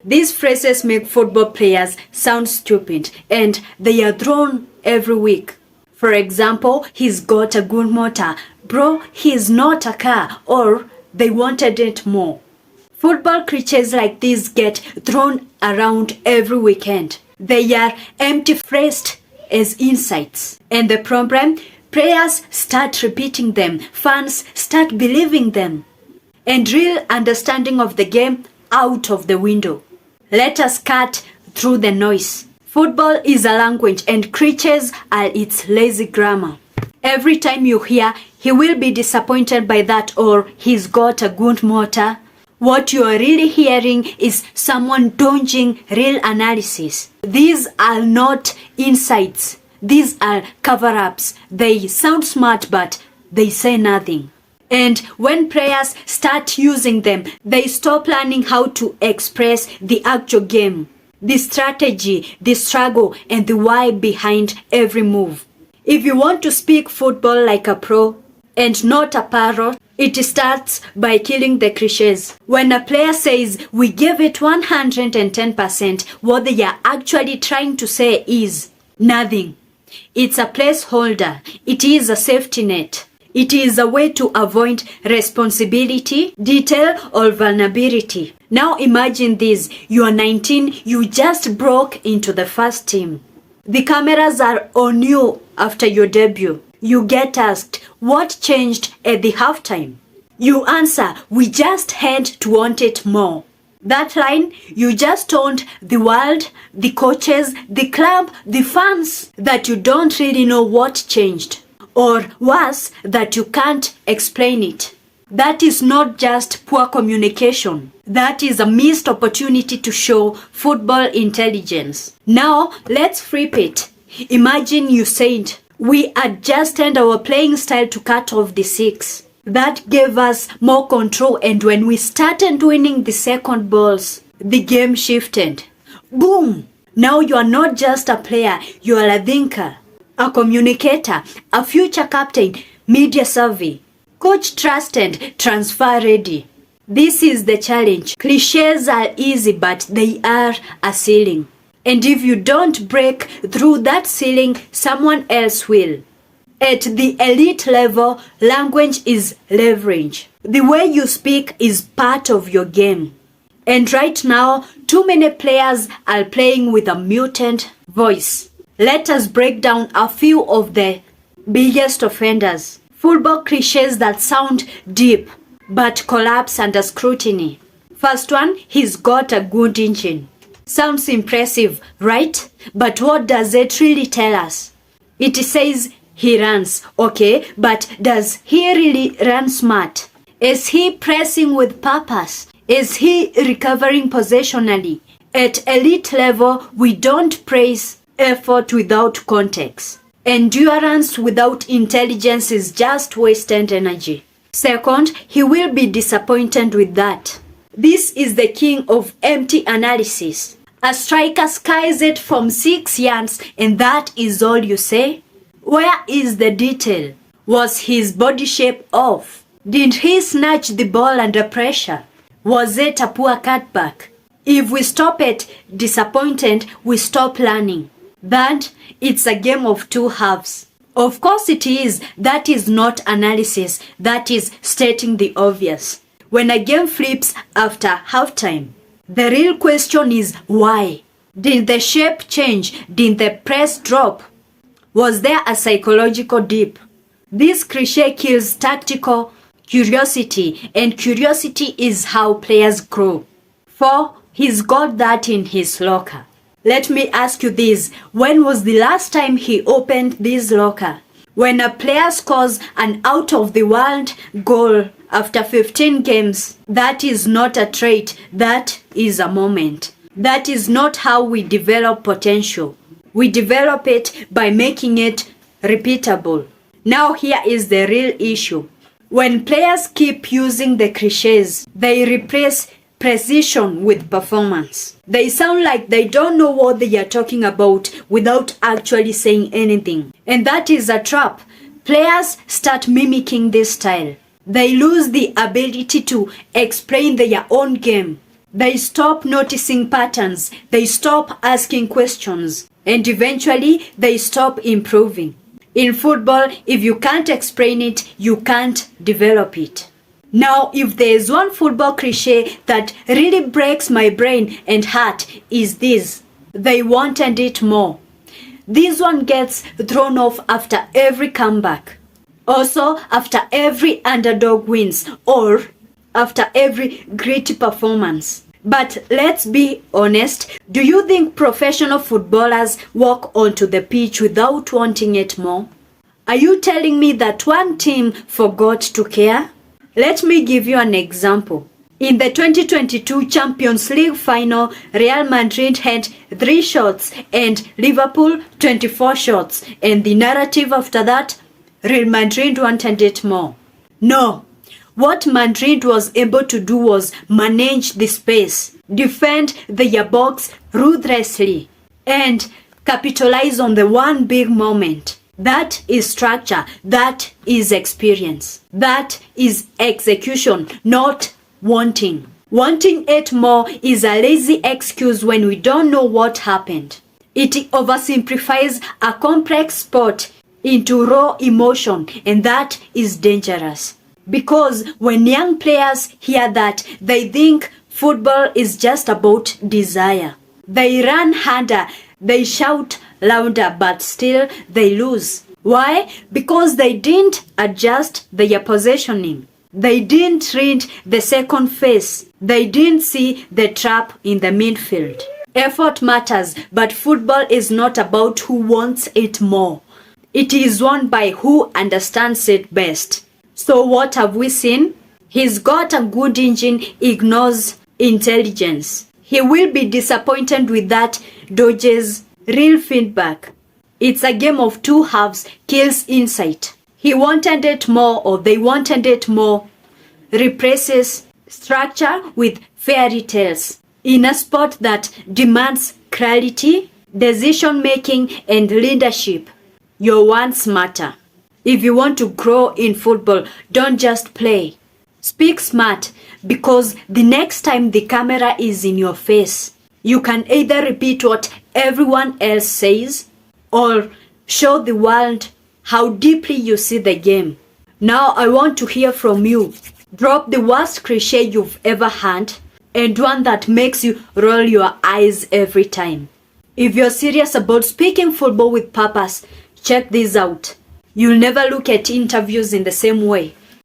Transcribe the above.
These phrases make football players sound stupid and they are thrown every week. For example, he's got a good motor. Bro, he's not a car. Or they wanted it more. Football cliches like these get thrown around every weekend. They are empty-phrased as insights. And the problem, players start repeating them, fans start believing them, and real understanding of the game out of the window. Let us cut through the noise. Football is a language and cliches are its lazy grammar. Every time you hear, he will be disappointed by that or he's got a good motor, what you are really hearing is someone dodging real analysis. These are not insights. These are cover-ups. They sound smart, but they say nothing. And when players start using them, they stop learning how to express the actual game, the strategy, the struggle, and the why behind every move. If you want to speak football like a pro and not a parrot, it starts by killing the cliches. When a player says, we gave it 110%, what they are actually trying to say is nothing. It's a placeholder. It is a safety net. It is a way to avoid responsibility, detail, or vulnerability. Now imagine this. You are 19, you just broke into the first team. The cameras are on you after your debut. You get asked, what changed at the halftime? You answer, we just had to want it more. That line, you just told the world, the coaches, the club, the fans that you don't really know what changed. Or worse, that you can't explain it. That is not just poor communication. That is a missed opportunity to show football intelligence. Now, let's flip it. Imagine you said, we adjusted our playing style to cut off the six. That gave us more control, and when we started winning the second balls, the game shifted. Boom! Now you are not just a player, you are a thinker, a communicator, a future captain, media savvy, coach trusted, transfer ready. This is the challenge. Cliches are easy, but they are a ceiling. And if you don't break through that ceiling, someone else will. At the elite level, language is leverage. The way you speak is part of your game. And right now, too many players are playing with a mutant voice. Let us break down a few of the biggest offenders. Football cliches that sound deep but collapse under scrutiny. First one, he's got a good engine. Sounds impressive, right? But what does it really tell us? It says he runs, okay, but does he really run smart? Is he pressing with purpose? Is he recovering positionally? At elite level, we don't praise effort without context. Endurance without intelligence is just wasted energy. Second, he will be disappointed with that. This is the king of empty analysis. A striker skies it from 6 yards and that is all you say? Where is the detail? Was his body shape off? Did he snatch the ball under pressure? Was it a poor cutback? If we stop at disappointed, we stop learning. That it's a game of two halves. Of course it is. That is not analysis. That is stating the obvious. When a game flips after halftime, the real question is why? Did the shape change? Did the press drop? Was there a psychological dip? This cliche kills tactical curiosity, and curiosity is how players grow. 4. He's got that in his locker. Let me ask you this. When was the last time he opened this locker? When a player scores an out-of-the-world goal after 15 games, that is not a trait, that is a moment. That is not how we develop potential. We develop it by making it repeatable. Now here is the real issue. When players keep using the cliches, they replace precision with performance. They sound like they don't know what they are talking about without actually saying anything. And that is a trap. Players start mimicking this style. They lose the ability to explain their own game. They stop noticing patterns. They stop asking questions. And eventually, they stop improving. In football, if you can't explain it, you can't develop it. Now, if there is one football cliche that really breaks my brain and heart, is this: they wanted it more. This one gets thrown off after every comeback. Also, after every underdog wins or after every gritty performance. But let's be honest, do you think professional footballers walk onto the pitch without wanting it more? Are you telling me that one team forgot to care? Let me give you an example. In the 2022 Champions League final, Real Madrid had 3 shots and Liverpool 24 shots. And the narrative after that, Real Madrid wanted it more. No. What Madrid was able to do was manage the space, defend their box ruthlessly, and capitalize on the one big moment. That is structure. That is experience. That is execution, not wanting. Wanting it more is a lazy excuse when we don't know what happened. It oversimplifies a complex sport into raw emotion, and that is dangerous. Because when young players hear that, they think football is just about desire. They run harder, they shout louder, but still they lose. Why? Because they didn't adjust their positioning. They didn't read the second phase. They didn't see the trap in the midfield. Effort matters, but football is not about who wants it more. It is won by who understands it best. So what have we seen? He's got a good engine, ignores intelligence. He will be disappointed with that, dodges real feedback. It's a game of two halves, kills insight. He wanted it more or they wanted it more, replaces structure with fairy tales. In a sport that demands clarity, decision making and leadership, your words matter. If you want to grow in football, don't just play. Speak smart, because the next time the camera is in your face, you can either repeat what everyone else says or show the world how deeply you see the game. Now I want to hear from you. Drop the worst cliche you've ever heard and one that makes you roll your eyes every time. If you're serious about speaking football with purpose, check this out. You'll never look at interviews in the same way.